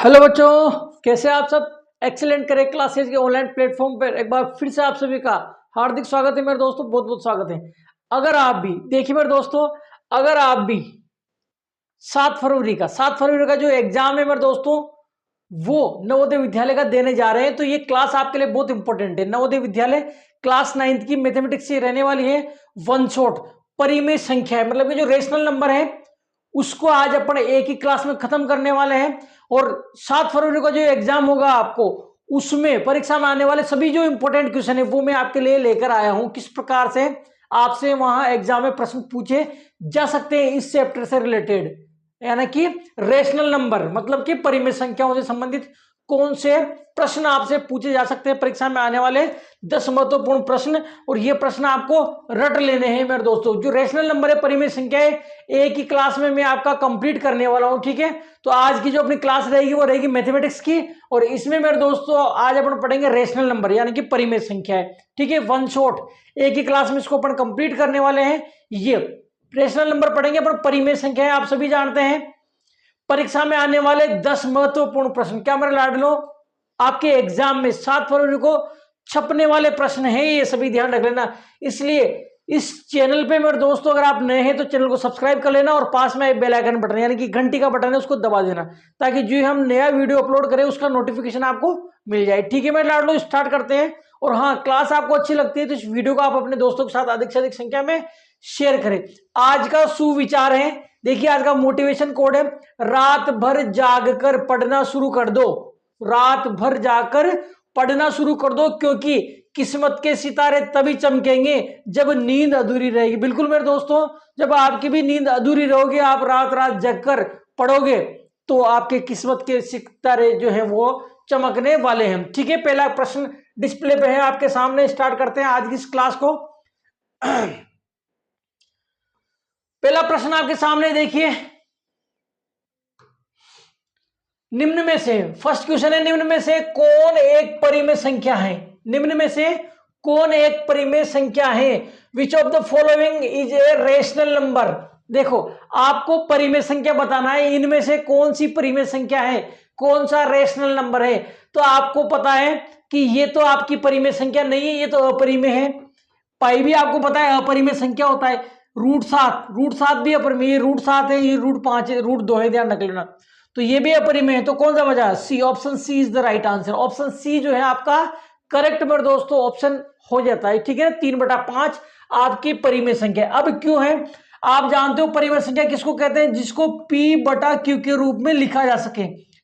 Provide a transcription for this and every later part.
Hello बच्चों, कैसे आप सब। एक्सीलेंट करेक्ट क्लासेस के ऑनलाइन प्लेटफॉर्म पर एक बार फिर से आप सभी का हार्दिक स्वागत है मेरे दोस्तों, बहुत बहुत स्वागत है। अगर आप भी देखिए मेरे दोस्तों, अगर आप भी 7 फरवरी का जो एग्जाम है मेरे दोस्तों, वो नवोदय विद्यालय का देने जा रहे हैं, तो ये क्लास आपके लिए बहुत इंपॉर्टेंट है। नवोदय विद्यालय क्लास 9th की मैथमेटिक्स से रहने वाली है वन शॉट परिमेय संख्या है, मतलब कि जो रेशनल नंबर है उसको आज अपन एक ही क्लास में खत्म करने वाले हैं। और 7 फरवरी को जो एग्जाम होगा आपको, उसमें परीक्षा में आने वाले सभी जो इंपॉर्टेंट क्वेश्चन है वो मैं आपके लिए लेकर आया हूं, किस प्रकार से आपसे वहां एग्जाम में प्रश्न पूछे जा सकते हैं इस चैप्टर से रिलेटेड, यानी कि रेशनल नंबर मतलब कि परिमेय संख्याओं से संबंधित कौन से प्रश्न आपसे पूछे जा सकते हैं परीक्षा में आने वाले 10 महत्वपूर्ण प्रश्न। और ये प्रश्न आपको रट लेने हैं मेरे दोस्तों। जो रेशनल नंबर है, परिमेय संख्या है, एक ही क्लास में मैं आपका कंप्लीट करने वाला हूं, ठीक है। तो आज की जो अपनी क्लास रहेगी वो रहेगी मैथमेटिक्स की, और इसमें मेरे दोस्तों आज अपन पढ़ेंगे रेशनल नंबर यानी कि परिमेय संख्या है, ठीक है। वन शॉट एक ही क्लास में इसको अपन कंप्लीट करने वाले हैं। ये रेशनल नंबर पढ़ेंगे अपन, परिमेय संख्या है, आप सभी जानते हैं। परीक्षा में आने वाले 10 महत्वपूर्ण प्रश्न, क्या मेरे लाडलो, आपके एग्जाम में 7 फरवरी को छपने वाले प्रश्न हैं, ये सभी ध्यान रख लेना। इसलिए इस चैनल पे मेरे दोस्तों अगर आप नए हैं तो चैनल को सब्सक्राइब कर लेना, और पास में बेल आइकन बटन यानी कि घंटी का बटन है उसको दबा देना, ताकि जो हम नया वीडियो अपलोड करें उसका नोटिफिकेशन आपको मिल जाए, ठीक है मेरे लाडलो। स्टार्ट करते हैं। और हाँ, क्लास आपको अच्छी लगती है तो इस वीडियो को आप अपने दोस्तों के साथ अधिक से अधिक संख्या में शेयर करें। आज का सुविचार है, देखिए आज का मोटिवेशन कोड है, रात भर जागकर पढ़ना शुरू कर दो। रात भर जाकर पढ़ना शुरू कर दो, क्योंकि किस्मत के सितारे तभी चमकेंगे जब नींद अधूरी रहेगी। बिल्कुल मेरे दोस्तों, जब आपकी भी नींद अधूरी रहोगी, आप रात रात जगकर पढ़ोगे, तो आपके किस्मत के सितारे जो है वो चमकने वाले हैं, ठीक है। पहला प्रश्न डिस्प्ले पे है आपके सामने, स्टार्ट करते हैं आज की इस क्लास को। पहला प्रश्न आपके सामने देखिए, निम्न में से, फर्स्ट क्वेश्चन है, निम्न में से कौन एक परिमेय संख्या है। निम्न में से कौन एक परिमेय संख्या है। Which of the following is a rational number. देखो आपको परिमेय संख्या बताना है, इनमें से कौन सी परिमेय संख्या है, कौन सा रेशनल नंबर है। तो आपको पता है कि ये तो आपकी परिमेय संख्या नहीं है, ये तो अपरिमेय है। पाई भी आपको पता है अपरिमेय संख्या होता है। रूट सात भी अपरिमेय, ये रूट 7 है, ये रूट 5 है, रूट 2 है, ध्यान रख लेना। तो ये भी अपरिमेय है, तो कौन सा बचा, C, option C is the right answer. Option C जो है आपका करेक्ट मेरे दोस्तों ऑप्शन हो जाता है, ठीक है। 3/5 आपकी परिमेय संख्या। अब क्यों है, आप जानते हो परिमेय संख्या किसको कहते हैं, जिसको P/Q के रूप में लिखा जा सके,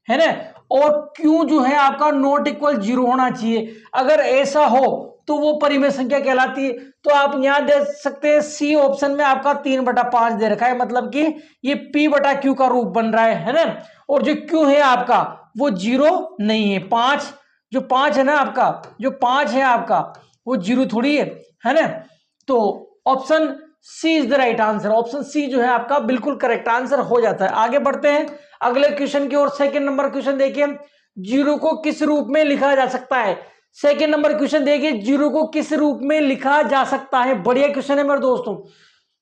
है ना। और Q जो है आपका नॉट इक्वल 0 होना चाहिए, अगर ऐसा हो तो वो परिमेय संख्या कहलाती है। तो आप यहां दे सकते हैं सी ऑप्शन में आपका 3/5 दे रखा है, मतलब कि ये P/Q का रूप बन रहा है ना। और जो Q है आपका वो 0 नहीं है, 5 जो 5 है ना आपका, जो 5 है आपका वो 0 थोड़ी है ना। तो option C is the right answer. Option C जो है आपका बिल्कुल करेक्ट आंसर हो जाता है। आगे बढ़ते हैं अगले क्वेश्चन की ओर। सेकंड नंबर क्वेश्चन देखिए, 0 को किस रूप में लिखा जा सकता है। सेकंड नंबर क्वेश्चन देखिए, 0 को किस रूप में लिखा जा सकता है। बढ़िया क्वेश्चन है मेरे दोस्तों।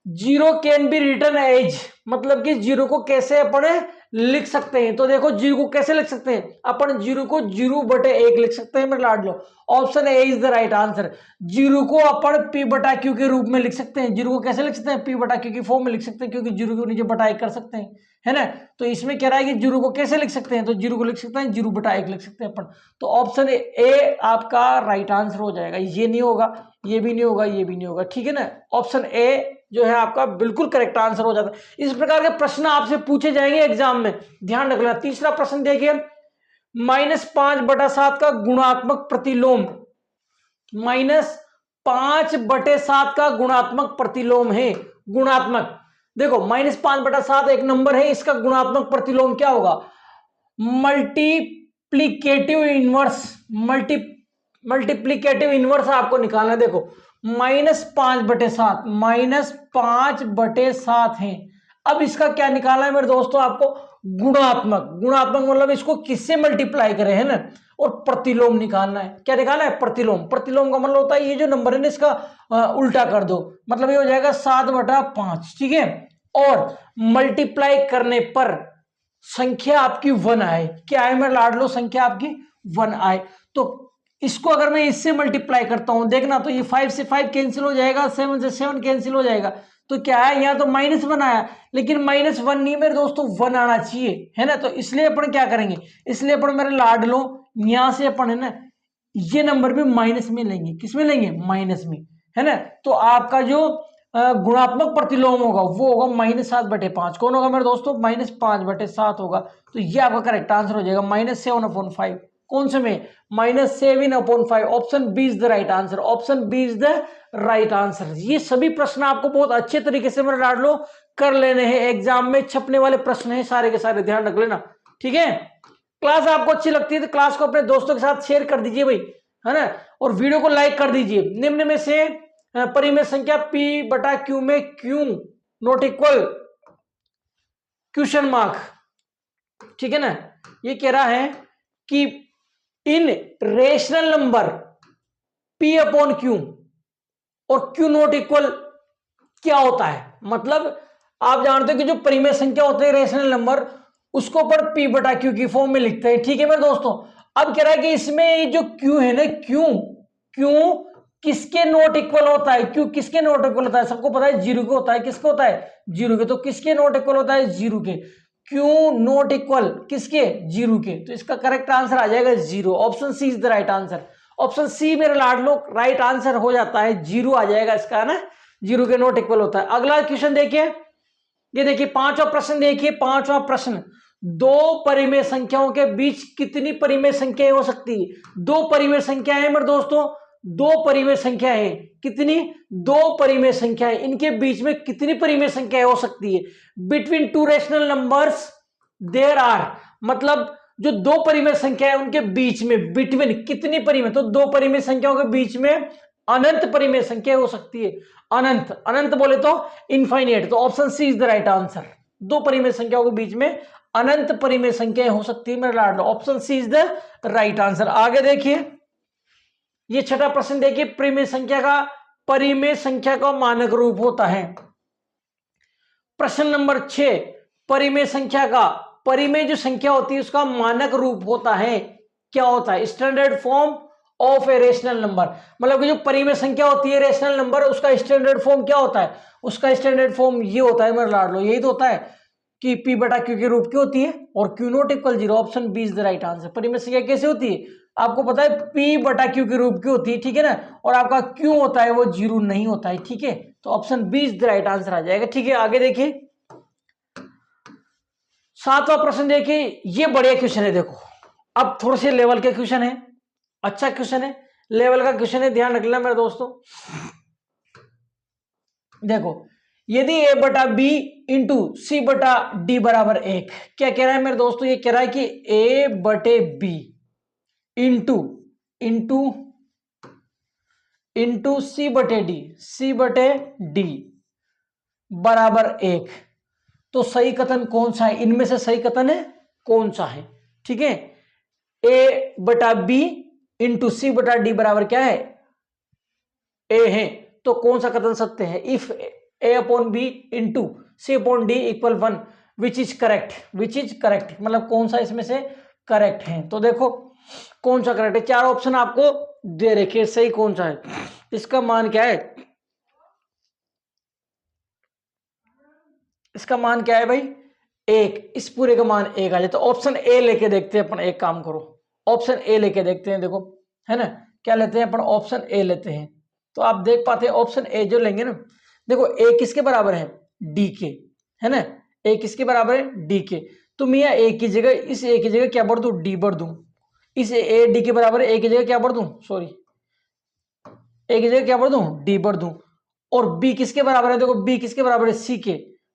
0 कैन बी रिटन एज, मतलब कि 0 को कैसे अपन लिख सकते हैं। तो देखो 0 को कैसे लिख सकते हैं अपन, 0 को 0/1 लिख सकते हैं मेरे लाडलो। Option A is the right answer. 0 को अपन P/Q के रूप में लिख सकते हैं। 0 को कैसे लिख सकते हैं, P/Q की फॉर्म में लिख सकते हैं, क्योंकि 0 को नीचे बटा 1 कर सकते हैं, है ना। तो इसमें कह रहा है कि 0 को कैसे लिख सकते हैं, तो 0 को लिख सकते हैं 0/1 लिख सकते हैं अपन। तो ऑप्शन ए आपका राइट आंसर हो जाएगा। ये नहीं होगा, ये भी नहीं होगा, ये भी नहीं होगा, ठीक है ना। ऑप्शन ए जो है आपका बिल्कुल करेक्ट आंसर हो जाता है। इस प्रकार के प्रश्न आपसे पूछे जाएंगे एग्जाम में, ध्यान रखना। तीसरा प्रश्न देखिए, -5/7 का गुणात्मक प्रतिलोम। -5/7 का गुणात्मक प्रतिलोम है। गुणात्मक देखो, -5/7 एक नंबर है, इसका गुणात्मक प्रतिलोम क्या होगा, मल्टीप्लीकेटिव इनवर्स। मल्टीप्लीकेटिव इनवर्स आपको निकालना है। देखो -5/7, -5/7 है। अब इसका क्या निकालना है मेरे दोस्तों आपको, गुणात्मक। गुणात्मक मतलब इसको किससे मल्टीप्लाई करें, है ना। और प्रतिलोम निकालना है। क्या निकालना है, प्रतिलोम। प्रतिलोम का मतलब होता है ये जो नंबर है ना इसका उल्टा कर दो, मतलब ये हो जाएगा 7/5, ठीक है। और मल्टीप्लाई करने पर संख्या आपकी 1 आए, क्या है मेरे लाडलो, संख्या आपकी 1 आए, तो इसको अगर मैं इससे मल्टीप्लाई करता हूं, देखना तो ये 5 से 5 कैंसिल हो जाएगा, 7 से 7 कैंसिल हो जाएगा, तो क्या है यहाँ तो -1 आया, लेकिन -1 नहीं मेरे दोस्तों, 1 आना चाहिए, है ना। तो इसलिए अपन क्या करेंगे, इसलिए अपन मेरे लाडलो यहां से अपन, है ना, ये नंबर भी माइनस में लेंगे, किसमें लेंगे, माइनस में, है ना। तो आपका जो गुणात्मक प्रतिलोम होगा वो होगा -7/5, कौन होगा मेरे दोस्तों, -5/7 होगा। तो ये आपका करेक्ट आंसर हो जाएगा -7/5, कौन से में, -7/5। Option B is the right answer, option B is the right answer. ये सभी प्रश्न आपको बहुत अच्छे तरीके से मेरे लाडलो कर लेने हैं, एग्जाम में छपने वाले प्रश्न है सारे के सारे, ध्यान रख लेना, ठीक है। क्लास आपको अच्छी लगती है तो क्लास को अपने दोस्तों के साथ शेयर कर दीजिए भाई, है ना, और वीडियो को लाइक कर दीजिए। निम्न में से परिमेय संख्या P/Q में क्यों नॉट इक्वल क्वेश्चन मार्क, ठीक है ना। ये कह रहा है कि इन रेशनल नंबर P/Q और Q नॉट इक्वल क्या होता है, मतलब आप जानते हो कि जो परिमेय संख्या होते हैं रेशनल नंबर, उसको पर P/Q की फॉर्म में लिखते हैं, ठीक है मेरे दोस्तों। अब कह रहा है कि इसमें जो Q है ना, Q किसके नॉट इक्वल होता है, Q किसके नॉट इक्वल होता है, सबको पता है 0 के होता है, किसके होता है, 0 के, तो किसके नॉट इक्वल होता है, 0 के, Q नॉट इक्वल किसके, 0 के, तो इसका करेक्ट आंसर आ जाएगा 0, option C is the right answer, option C मेरे लाडलो राइट आंसर हो जाता है, 0 आ जाएगा इसका, ना 0 के नॉट इक्वल होता है। अगला क्वेश्चन देखिए, ये देखिए पांचवा प्रश्न, देखिए पांचवा प्रश्न, दो परिमेय संख्याओं के बीच कितनी परिमेय संख्याएं हो सकती है, दो परिमेय संख्याएं हैं मेरे दोस्तों, दो परिमेय संख्याएं हैं, कितनी, दो परिमेय संख्याएं, इनके बीच में कितनी परिमेय संख्याएं हो सकती है, between two rational numbers there are, मतलब जो दो परिमेय संख्या है उनके बीच में, बिटवीन कितनी परिमेय, तो दो परिमेय संख्याओं के बीच में अनंत परिमेय संख्या हो सकती है, अनंत, अनंत बोले तो इनफाइनेट, तो option C is the right answer, दो परिमेय संख्याओं के बीच में अनंत परिमेय संख्या हो सकती है मेरे लाडलो, option C is the right answer. आगे देखिए, ये छठा प्रश्न देखिए, परिमेय संख्या का मानक रूप होता है। प्रश्न नंबर 6, परिमेय संख्या का, परिमेय जो संख्या होती है उसका मानक रूप होता है, क्या होता है, standard form of a rational number, मतलब कि जो परिमेय संख्या होती है रेशनल नंबर, उसका स्टैंडर्ड फॉर्म क्या होता है, उसका स्टैंडर्ड फॉर्म ये होता है मेरे लाडलो, यही तो होता है कि P/Q के रूप की होती है और Q not equal 0, option B is the right answer. परिमेय संख्या कैसे होती है, आपको पता है P/Q के रूप की होती है, ठीक है ना, और आपका Q होता है वो 0 नहीं होता है, ठीक है, तो option B is the right answer आ जाएगा, ठीक है। आगे देखिए, सातवां प्रश्न देखिए, ये बढ़िया क्वेश्चन है, देखो अब थोड़े से लेवल के क्वेश्चन है, अच्छा क्वेश्चन है, लेवल का क्वेश्चन है, ध्यान रखना मेरे दोस्तों। देखो, यदि A/B इंटू C/D बराबर 1, क्या कह रहा है मेरे दोस्तों, ये कह रहा है कि A/B इंटू C/D बराबर 1, तो सही कथन कौन सा है, इनमें से सही कथन है कौन सा है, ठीक है। A/B इंटू C/D बराबर क्या है, A है, तो कौन सा कथन सत्य है, if A/B into C/D equal 1 which is correct, मतलब कौन सा इसमें से करेक्ट है, तो देखो कौन सा करेक्ट है, चार ऑप्शन आपको दे रखे, सही कौन सा है, इसका मान क्या है, इसका मान क्या है भाई, 1, इस पूरे का मान 1 आ जाए, तो ऑप्शन ए लेके देखते हैं अपन, एक काम करो ऑप्शन ए लेके देखते हैं, देखो है ना, क्या लेते हैं अपन, ऑप्शन ए लेते हैं, तो आप देख पाते हैं ऑप्शन ए जो लेंगे ना, देखो ए किसके बराबर है, डी के, है ना, ए किसके बराबर है, डी के, तो मैं ए की जगह, इस ए की जगह क्या बढ़ दूं, डी बढ़ दूं, इस ए डी के बराबर है, ए की जगह क्या बढ़ दूं, सॉरी ए की जगह क्या बढ़ दूं, डी बढ़ दूं, और बी किसके बराबर है, देखो बी किसके बराबर है, सी के,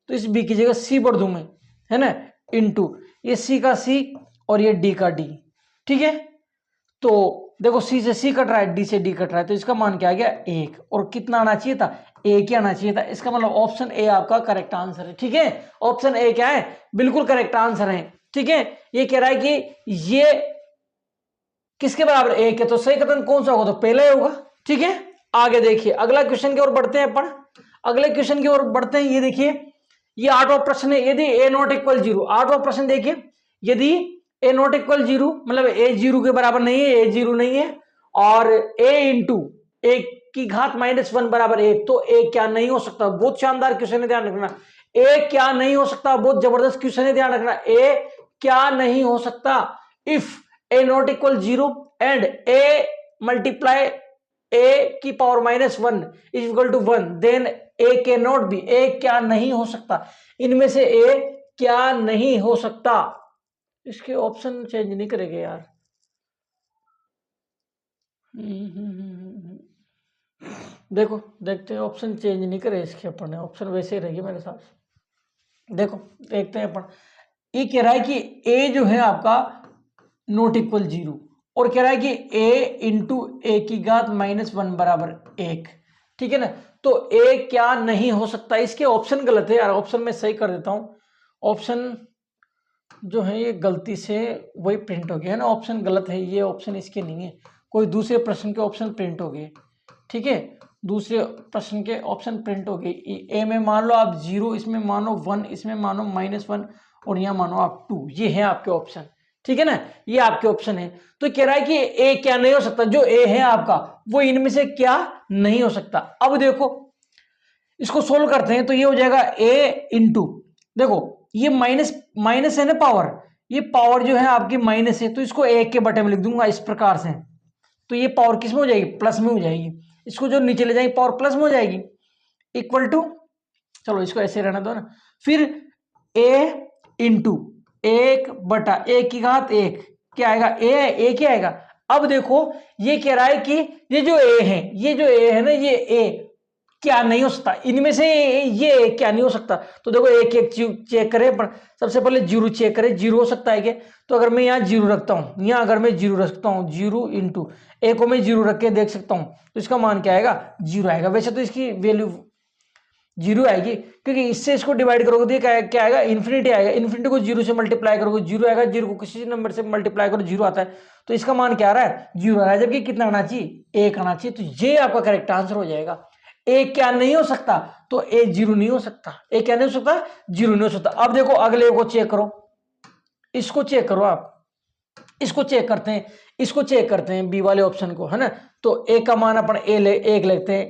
तो इस बी की जगह सी बढ़ दूं मैं, है ना, इनटू ये सी का सी और ये डी का डी, ठीक है, तो देखो सी से सी कट रहा है, डी से डी कट रहा है, तो इसका मान क्या आ गया, 1, और कितना आना चाहिए था, 1 ही आना चाहिए था, इसका मतलब ऑप्शन ए आपका करेक्ट आंसर है, ठीक है, ऑप्शन ए क्या है, बिल्कुल करेक्ट आंसर है, ठीक है। ये कह रहा है कि ये किसके बराबर 1 है, तो सही कथन कौन सा होगा, तो पहले होगा, ठीक है। आगे देखिए, अगला क्वेश्चन की ओर बढ़ते हैं अपन, अगले क्वेश्चन की ओर बढ़ते हैं, ये देखिए ये 8वां प्रश्न है। यदि ए नॉट इक्वल 0, 8वां प्रश्न देखिए, यदि ए नॉट इक्वल 0 मतलब ए 0 के बराबर नहीं है, ए 0 नहीं है, और ए इंटू ए की घात -1 बराबर 1, तो ए क्या नहीं हो सकता। बहुत शानदार क्वेश्चन है, ध्यान रखना। ए क्या नहीं हो सकता, बहुत जबरदस्त क्वेश्चन है, ध्यान रखना। ए क्या नहीं हो सकता, if a not equal 0 and a multiply a की power -1 is equal to 1, then a के नॉट बी, ए क्या नहीं हो सकता, इनमें से ए क्या नहीं हो सकता। इसके ऑप्शन चेंज नहीं करेंगे यार। देखो देखते हैं, ऑप्शन चेंज नहीं करे इसके अपन ने, ऑप्शन वैसे ही रहेगी मेरे साथ। देखो देखते हैं अपन, ये कह रहा है कि ए जो है आपका नॉट इक्वल 0 और कह रहा है कि a इंटू ए की घात -1 बराबर 1, ठीक है ना। तो a क्या नहीं हो सकता, इसके ऑप्शन गलत है यार, ऑप्शन में सही कर देता हूं। ऑप्शन जो है ये गलती से वही प्रिंट हो गया है ना, ऑप्शन गलत है, ये ऑप्शन इसके नहीं है, कोई दूसरे प्रश्न के ऑप्शन प्रिंट हो गए, ठीक है, दूसरे प्रश्न के ऑप्शन प्रिंट हो गए। ए में मान लो आप 0, इसमें मानो 1, इसमें मानो -1 और यहाँ मानो आप 2, ये है आपके ऑप्शन, ठीक है ना, ये आपके ऑप्शन है। तो कह रहा है कि ए क्या नहीं हो सकता, जो ए है आपका वो इनमें से क्या नहीं हो सकता। अब देखो इसको सोल्व करते हैं, तो ये हो जाएगा ए इंटू, देखो ये माइनस है ना पावर, ये पावर जो है आपकी माइनस है, तो इसको एक के बटे में लिख दूंगा इस प्रकार से, तो ये पावर किस में हो जाएगी, प्लस में हो जाएगी, इसको जो नीचे ले जाएगी पावर प्लस में हो जाएगी, इक्वल टू, चलो इसको ऐसे रहना दो ना, फिर ए इंटू 1/1 की घात 1 क्या आएगा, ए क्या आएगा। अब देखो ये कह रहा है कि ये जो ए है ना, ये ए क्या नहीं हो सकता, इनमें से ये क्या नहीं हो सकता। तो देखो एक एक चेक करें, पर सबसे पहले 0 चेक करें, 0 हो सकता है क्या। तो अगर मैं यहाँ 0 रखता हूँ, यहाँ अगर मैं 0 रखता हूँ, 0 इंटू ए को मैं 0 रख के देख सकता हूँ, तो इसका मान क्या आएगा, 0 आएगा। वैसे तो इसकी वैल्यू 0 आएगी, क्योंकि इससे इसको डिवाइड करोगे तो क्या आएगा, इन्फिनिटी आएगा। इन्फिनिटी को 0 से मल्टीप्लाई करोगे 0 आएगा, 0 को किसी नंबर से मल्टीप्लाई करो 0 आता है, तो इसका मान क्या आ रहा है, 0 आ रहा है, जबकि कितना आना चाहिए, 1 आना चाहिए। तो ये आपका करेक्ट आंसर हो जाएगा। ए क्या नहीं हो सकता, तो ए 0 नहीं हो सकता, ए क्या नहीं हो सकता, 0 नहीं हो सकता। अब देखो अगले को चेक करो, इसको चेक करो आप, इसको चेक करते हैं, इसको चेक करते हैं बी वाले ऑप्शन को, है ना। तो ए का मान अपन एक लेते हैं,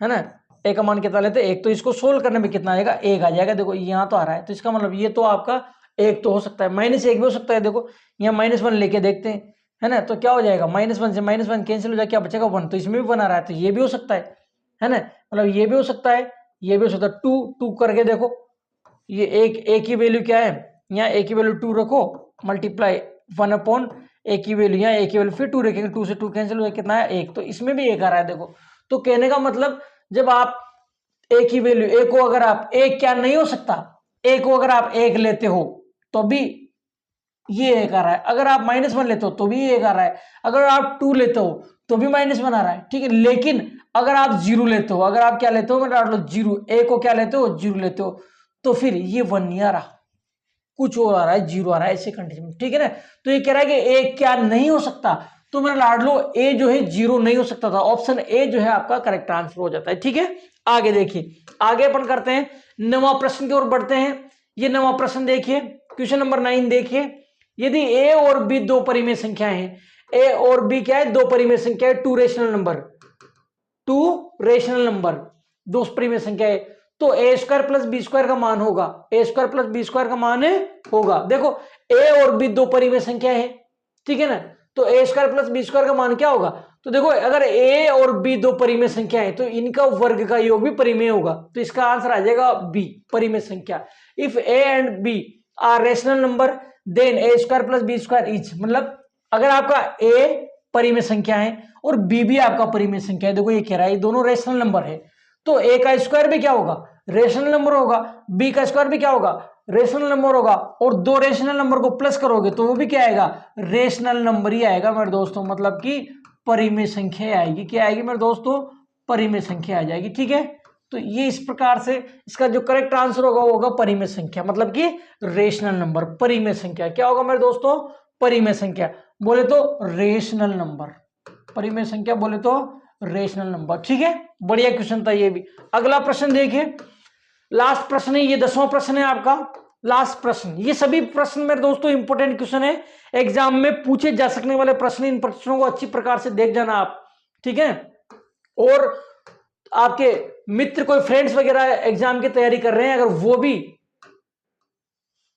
है ना, ए का मान कितना लेते हैं 1, तो इसको सोल्व करने में कितना आएगा, 1 आ जाएगा। देखो यहाँ तो आ रहा है, तो इसका मतलब ये तो आपका 1 तो हो सकता है, -1 भी हो सकता है। देखो यहाँ -1 लेके देखते हैं, है ना, तो क्या हो जाएगा, -1 से -1 कैंसिल हो जाएगा, क्या बचेगा 1, तो इसमें भी 1 आ रहा है, तो ये भी हो सकता है ना, मतलब ये भी हो सकता है, ये भी हो सकता है। 2 करके देखो, ये एक की वैल्यू क्या है, यहाँ ए की वैल्यू 2 रखो, मल्टीप्लाई 1/a की वैल्यू, यहाँ ए की वैल्यू फिर 2 रखेंगे, 2 से 2 कैंसिल हो जाएगा, कितना है 1, तो इसमें भी 1 आ रहा है। देखो तो कहने का मतलब जब आप ए की वैल्यू, ए को अगर आप, एक क्या नहीं हो सकता, ए को अगर आप 1 लेते हो तो भी ये 1 आ रहा है, अगर आप -1 लेते हो तो भी 1 आ रहा है, अगर आप 2 लेते हो तो भी -1 आ रहा है, ठीक है। लेकिन अगर आप 0 लेते हो, अगर आप क्या लेते हो, मतलब 0, ए को क्या लेते हो, 0 लेते हो, तो फिर ये 1 नहीं आ रहा, कुछ और आ रहा है, 0 आ रहा है, ऐसे कंडीशन में, ठीक है ना। तो ये कह रहा है कि ए क्या नहीं हो सकता, तो मेरा लाडलो ए जो है 0 नहीं हो सकता था, ऑप्शन ए जो है आपका करेक्ट आंसर हो जाता है, ठीक है। आगे देखिए, आगे अपन करते हैं, 9वां प्रश्न की ओर बढ़ते हैं। ये 9वां प्रश्न देखिए, क्वेश्चन नंबर 9 देखिए, यदि ए और बी दो परिमेय संख्या है, ए और बी क्या है, दो परिमेय संख्या है, 2 रेशनल नंबर, दो परिमेय संख्या है, तो ए स्क्वायर प्लस बी स्क्वायर का मान होगा, ए स्क्वायर प्लस बी स्क्वायर का मान होगा। देखो ए और बी दो परिमेय संख्या है, ठीक है ना, तो ए स्क्वायर प्लस बी स्क्वायर का मान क्या होगा। तो देखो अगर ए और बी दो परिमेय संख्या है, तो इनका वर्ग का योग भी परिमेय होगा, तो इसका आंसर आ जाएगा बी, परिमेय संख्या। If A and B are rational number then A square plus B square is, मतलब अगर आपका ए परिमेय संख्या है और बी भी आपका परिमेय संख्या है, देखो ये कह रहा है ये दोनों रेशनल नंबर है, तो ए का स्क्वायर भी क्या होगा, रेशनल नंबर होगा, बी का स्क्वायर भी क्या होगा, रेशनल नंबर होगा, और दो रेशनल नंबर को प्लस करोगे तो वो भी क्या आएगा, रेशनल नंबर ही आएगा मेरे दोस्तों, मतलब कि परिमेय संख्या आएगी, क्या आएगी मेरे दोस्तों, परिमेय संख्या आ जाएगी, ठीक है। तो ये इस प्रकार से इसका जो करेक्ट आंसर होगा वो होगा परिमेय संख्या, मतलब कि रेशनल नंबर, परिमेय संख्या क्या होगा मेरे दोस्तों, परिमेय संख्या बोले तो रेशनल नंबर, परिमेय संख्या बोले तो रेशनल नंबर, ठीक है। बढ़िया क्वेश्चन था ये भी। अगला प्रश्न देखिए, लास्ट प्रश्न है, ये 10वां प्रश्न है आपका, लास्ट प्रश्न। ये सभी प्रश्न मेरे दोस्तों इंपॉर्टेंट क्वेश्चन है, एग्जाम में पूछे जा सकने वाले प्रश्न। इन प्रश्नों को अच्छी प्रकार से देख जाना आप, ठीक है। और आपके मित्र कोई फ्रेंड्स वगैरह एग्जाम की तैयारी कर रहे हैं, अगर वो भी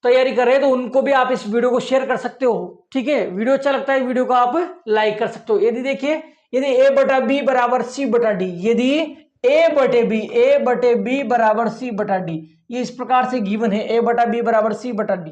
तैयारी कर रहे हैं तो उनको भी आप इस वीडियो को शेयर कर सकते हो, ठीक है। वीडियो अच्छा लगता है, वीडियो को आप लाइक कर सकते हो। यदि देखिए, यदि ए बटा बी बराबर सी बटा डी, यदि ए बटे बी बराबर सी बटा डी, ये इस प्रकार से गिवन है, ए बटा बी बराबर सी बटा डी,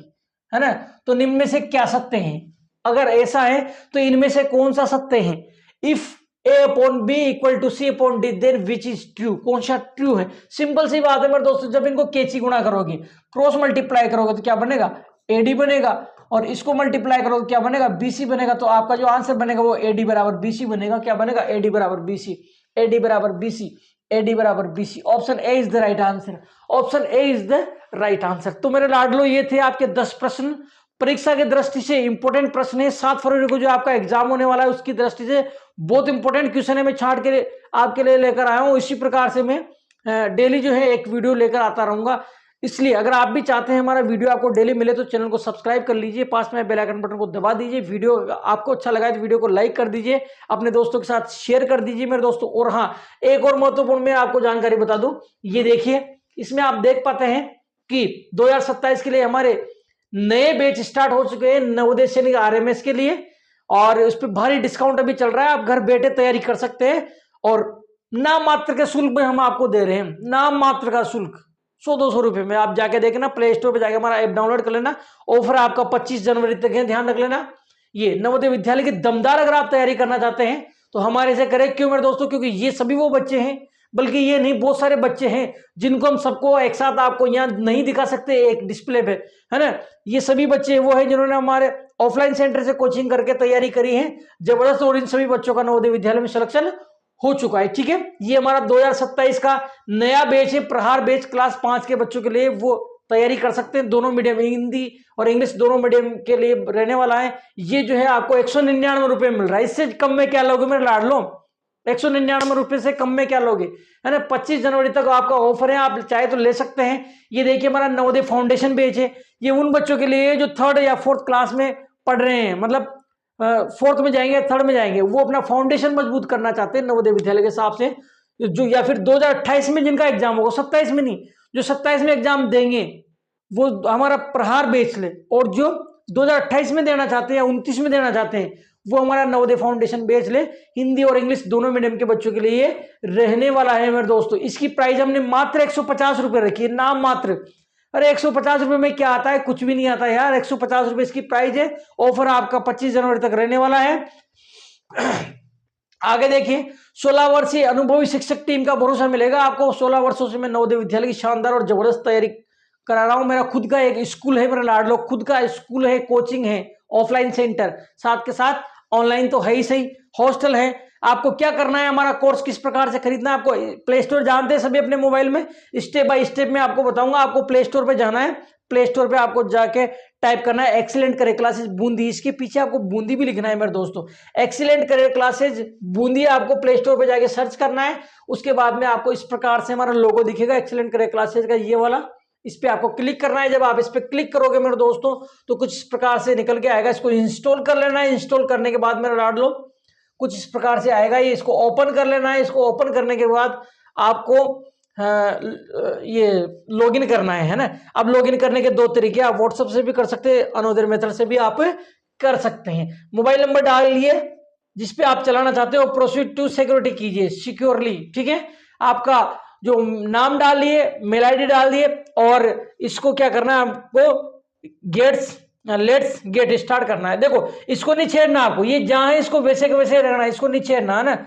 है ना। तो निम्न में से क्या सत्य है? अगर ऐसा है तो इनमें से कौन सा सत्य है? If A upon B equal to C upon D, then which is true? कौन सा ट्रू है? सिंपल सी बात है मेरे दोस्तों, जब इनको कैची गुणा करोगे, क्रॉस मल्टीप्लाई करोगे तो क्या बनेगा? एडी बनेगा, और इसको मल्टीप्लाई करोगे क्या बनेगा? बीसी बनेगा। तो आपका जो आंसर बनेगा वो एडी बराबर बीसी बनेगा। क्या बनेगा? एडी बराबर बीसी, एडी बराबर बीसी, एडी बराबर BC. Option A is the right answer, option A is the right answer. तो मेरे लाडलो ये थे आपके 10 प्रश्न, परीक्षा की दृष्टि से इंपॉर्टेंट प्रश्न है। 7 फरवरी को जो आपका एग्जाम होने वाला है उसकी दृष्टि से बहुत इंपॉर्टेंट क्वेश्चन है, मैं छांट के आपके लिए लेकर आया हूं। इसी प्रकार से मैं डेली जो है एक वीडियो लेकर आता रहूंगा। इसलिए अगर आप भी चाहते हैं हमारा वीडियो आपको डेली मिले तो चैनल को सब्सक्राइब कर लीजिए, पास में बेल आइकन बटन को दबा दीजिए। वीडियो आपको अच्छा लगा तो वीडियो को लाइक कर दीजिए, अपने दोस्तों के साथ शेयर कर दीजिए मेरे दोस्तों। और हाँ, एक और महत्वपूर्ण मैं आपको जानकारी बता दूं, ये देखिए, इसमें आप देख पाते हैं कि 2027 के लिए हमारे नए बैच स्टार्ट हो चुके हैं नवोदय सैनिक आरएमएस के लिए, और उस पर भारी डिस्काउंट अभी चल रहा है। आप घर बैठे तैयारी कर सकते हैं, और नाम मात्र के शुल्क में हम आपको दे रहे हैं, नाम मात्र का शुल्क 100-200 रुपए में। आप जाके देखना, प्ले स्टोर पे जाके हमारा ऐप डाउनलोड कर लेना। ऑफर आपका 25 जनवरी तक है, ध्यान रख लेना। ये नवोदय विद्यालय की दमदार अगर आप तैयारी करना चाहते हैं तो हमारे से करें। क्यों मेरे दोस्तों? क्योंकि ये सभी वो बच्चे हैं, बल्कि ये नहीं, बहुत सारे बच्चे हैं जिनको हम सबको एक साथ आपको यहाँ नहीं दिखा सकते एक डिस्प्ले पे, है ना। ये सभी बच्चे वो हैं जिन्होंने हमारे ऑफलाइन सेंटर से कोचिंग करके तैयारी करी है जबरदस्त, और इन सभी बच्चों का नवोदय विद्यालय में सिलेक्शन हो चुका है, ठीक है। ये हमारा 2027 का नया बैच है, प्रहार बैच, क्लास 5 के बच्चों के लिए वो तैयारी कर सकते हैं। दोनों मीडियम, हिंदी और इंग्लिश दोनों मीडियम के लिए रहने वाला है। ये जो है आपको 199 रुपए मिल रहा है, इससे कम में क्या लोगे मेरे लाडलो? 199 रुपए से कम में क्या लोगे, है ना। 25 जनवरी तक आपका ऑफर है, आप चाहे तो ले सकते हैं। ये देखिए हमारा नवोदय फाउंडेशन बैच है, ये उन बच्चों के लिए जो 3rd या 4th क्लास में पढ़ रहे हैं, मतलब 4th में जाएंगे, 3rd में जाएंगे, वो अपना फाउंडेशन मजबूत करना चाहते हैं नवोदय विद्यालय के हिसाब से, जो या फिर 2028 में जिनका एग्जाम होगा, 27 में नहीं, जो 27 में एग्जाम देंगे वो हमारा प्रहार बैच ले, और जो 2028 में देना चाहते हैं या 29 में देना चाहते हैं वो हमारा नवोदय फाउंडेशन बैच ले। हिंदी और इंग्लिश दोनों मीडियम के बच्चों के लिए रहने वाला है मेरे दोस्तों। इसकी प्राइस हमने मात्र 150 रुपए रखी है, नाम मात्र। अरे 150 रुपए में क्या आता है? कुछ भी नहीं आता यार, 150 रुपए इसकी प्राइस है। ऑफर आपका 25 जनवरी तक रहने वाला है। आगे देखिए, 16 वर्षीय अनुभवी शिक्षक टीम का भरोसा मिलेगा आपको। 16 वर्षों से मैं नवोदय विद्यालय की शानदार और जबरदस्त तैयारी करा रहा हूं। मेरा खुद का एक स्कूल है, मेरा लाडलो खुद का स्कूल है, कोचिंग है, ऑफलाइन सेंटर, साथ के साथ ऑनलाइन तो है ही सही, हॉस्टल है। आपको क्या करना है, हमारा कोर्स किस प्रकार से खरीदना है, आपको प्ले स्टोर जानते हैं सभी अपने मोबाइल में, स्टेप बाय स्टेप में आपको बताऊंगा। आपको प्ले स्टोर पे जाना है, प्ले स्टोर पे आपको जाके टाइप करना है एक्सीलेंट करियर क्लासेज बूंदी, इसके पीछे आपको बूंदी भी लिखना है मेरे दोस्तों। एक्सीलेंट करियर क्लासेज बूंदी आपको प्ले स्टोर पे जाके सर्च करना है। उसके बाद में आपको इस प्रकार से हमारा लोगो दिखेगा एक्सीलेंट करियर क्लासेज का, ये वाला, इस पे आपको क्लिक करना है। जब आप इस पे क्लिक करोगे मेरे दोस्तों तो कुछ इस प्रकार से निकल के आएगा, इसको इंस्टॉल कर लेना है। इंस्टॉल करने के बाद मेरा लाडलो कुछ इस प्रकार से आएगा, ये इसको ओपन कर लेना है। इसको ओपन करने के बाद आपको ये लॉगिन करना है ना। अब लॉगिन करने के 2 तरीके, आप व्हाट्सएप से भी कर सकते हैं, अनदर मेथड से भी आप कर सकते हैं। मोबाइल नंबर डालिए जिसपे आप चलाना चाहते हो, प्रोसीड टू सिक्योरिटी कीजिए सिक्योरली, ठीक है। आपका जो नाम डालिए, मेल आईडी डाल दिए, और इसको क्या करना है आपको लेट्स गेट स्टार्ट करना है। देखो इसको नहीं छेड़ना आपको, ये जहां है इसको वैसे के वैसे रहना है, इसको नहीं छेड़ना है ना।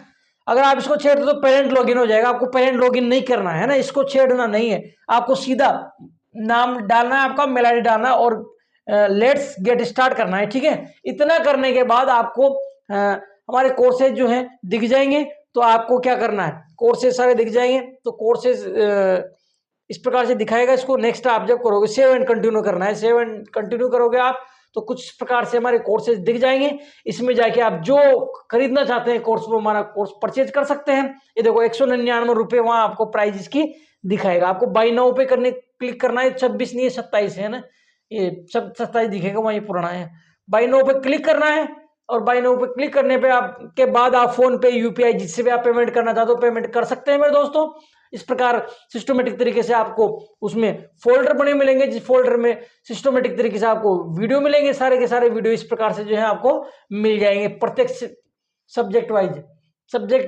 अगर आप इसको छेड़ दो तो पेरेंट लॉगिन हो जाएगा, आपको पेरेंट लॉगिन नहीं करना है ना, इसको छेड़ना नहीं है। आपको सीधा नाम डालना है, आपका मेल आईडी डालना है, और लेट्स गेट स्टार्ट करना है, ठीक है। इतना करने के बाद आपको हमारे कोर्सेज जो हैं दिख जाएंगे। तो आपको क्या करना है, कोर्सेज सारे दिख जाएंगे। तो कोर्सेज इस प्रकार से दिखाएगा। इसको नेक्स्ट आप जब करोगे, सेव एंड कंटिन्यू करना है, सेव एंड कंटिन्यू करोगे आप तो कुछ इस प्रकार से हमारे कोर्सेज दिख जाएंगे। इसमें जाके आप जो खरीदना चाहते हैं कोर्स, वो हमारा कोर्स परचेज कर सकते हैं। ये देखो 199 रुपये वहां आपको प्राइस इसकी दिखाएगा। आपको बाई नाउ पे क्लिक करना है, 26 नहीं है 27 है ना, ये 27 दिखेगा, वहीं पुराना है। बाई नाउ पे क्लिक करना है और बाई नाउ पे क्लिक करने पे आपके बाद आप फोन पे, यूपीआई, जिससे भी आप पेमेंट करना चाहते हो पेमेंट कर सकते हैं मेरे दोस्तों। इस प्रकार सिस्टमेटिक तरीके से आपको उसमें फोल्डर बने मिलेंगे, जिस फोल्डर में सिस्टमेटिक तरीके से आपको वीडियो मिलेंगे, सारे के सारे वीडियो इस प्रकार से जो है आपको मिल जाएंगे, प्रत्येक सब्जेक्ट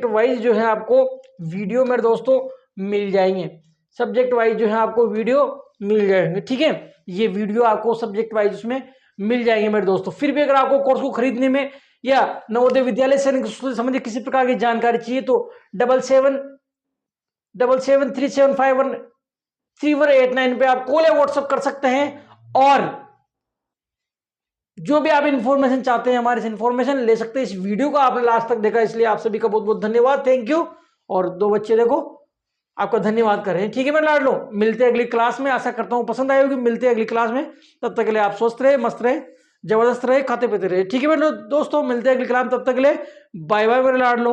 वाइज जो है आपको वीडियो मेरे दोस्तों मिल जाएंगे, सब्जेक्ट वाइज जो है आपको वीडियो मिल जाएंगे, ठीक है। ये वीडियो आपको सब्जेक्ट वाइज उसमें मिल जाएंगे मेरे दोस्तों। फिर भी अगर आपको कोर्स को खरीदने में या नवोदय विद्यालय से संबंधित किसी प्रकार की जानकारी चाहिए तो 777737513189 पे आप कॉल या व्हाट्सएप कर सकते हैं। और जो भी आप इन्फॉर्मेशन चाहते हैं हमारे से इन्फॉर्मेशन ले सकते हैं। इस वीडियो को आपने लास्ट तक देखा, इसलिए आप सभी का बहुत बहुत धन्यवाद, थैंक यू। और 2 बच्चे देखो आपका धन्यवाद कर रहे हैं, ठीक है मेरे लाडलो। मिलते हैं अगली क्लास में, आशा करता हूं पसंद आई होगी। मिलते हैं अगली क्लास में, तब तक के लिए आप स्वस्थ रहे, मस्त रहे, जबरदस्त रहे, खाते पीते रहे, ठीक है मेरे दोस्तों। मिलते हैं अगली क्लास में, तब तक के लिए बाय बाय मेरे लाडलो।